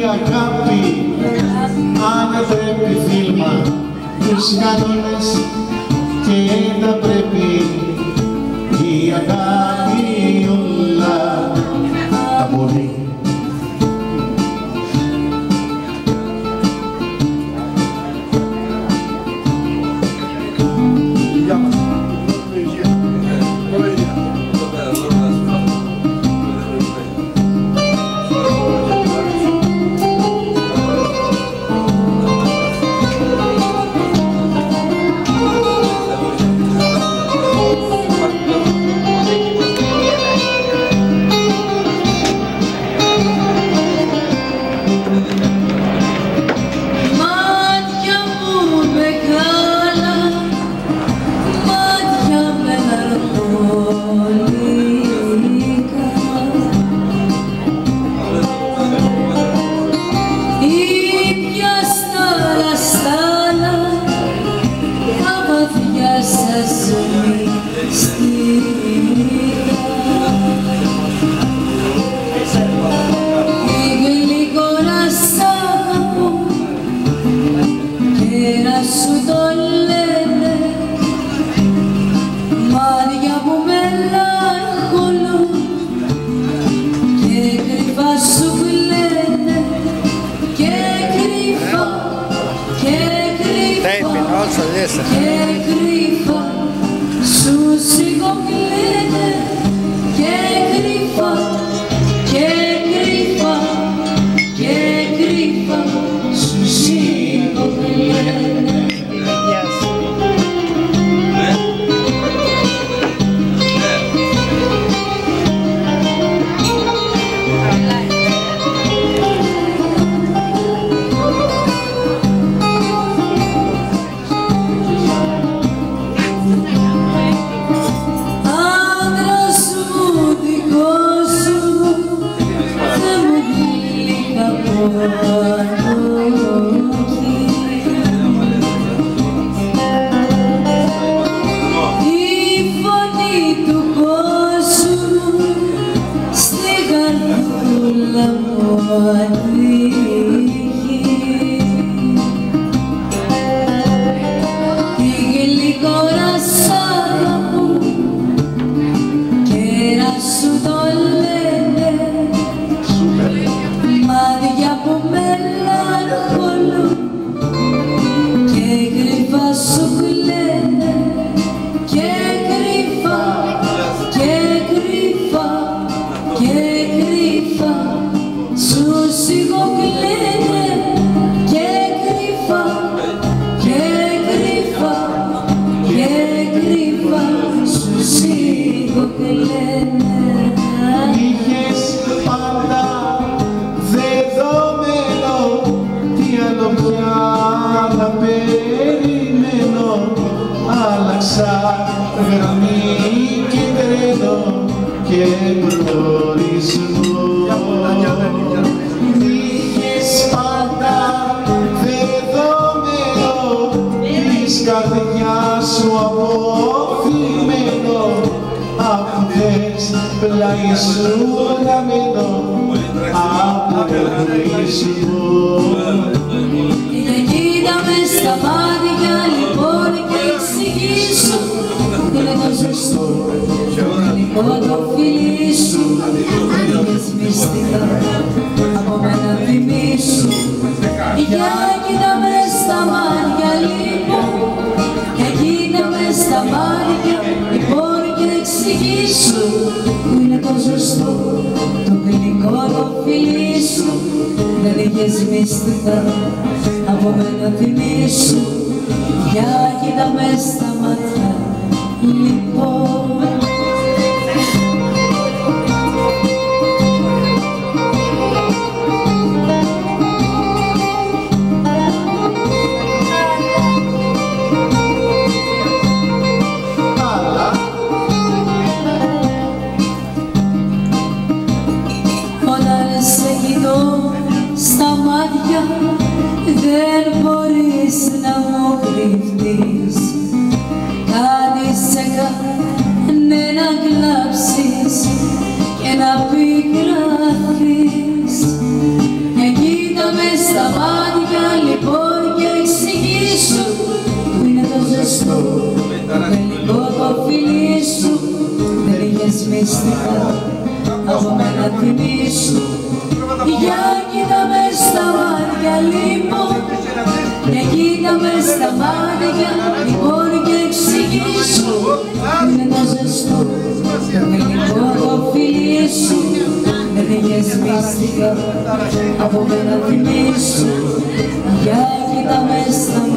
αγάπη ανατρέπει φίλμα τους κανόνες και τα πρέπει η αγάπη όλα τα μπορεί. γραμμή και τρένο και προορισμό. Είχες πάντα δεδομένο της καρδιάς σου αποφημμένο, αφού θες πλάι σου γραμμένο από εγωισμό. Κοίτα μες στα μάτια λοιπόν και εξηγήσου είναι το ζεστό, το το φιλί σου, ανοίγες μυστικά από μένα θυμίσου. Για κοίτα μες στα μάτια λοιπόν, και κοίτα μες στα μάτια λοιπόν και εξηγήσου που είναι το ζεστό, το γλυκό το φιλί σου, δεν είχες μυστικά από μένα θυμίσου. Για κοίτα μες στα μάτια λοιπόν. Όταν σε κοιτώ στα μάτια δεν μπορείς να μου κρυφτείς, κάτι σε κάνε να κλάψεις και να πικραθείς. Και κοίτα μυστικά από μένα θυμίσου. Για κοίτα με στα μάτια λοιπόν, για κοίτα με στα μάτια λοιπόν και εξηγήσου. Είναι το ζεστό, το γλυκό το φιλί σου, δεν είχες μυστικά από μένα θυμίσου. Για κοίτα με στα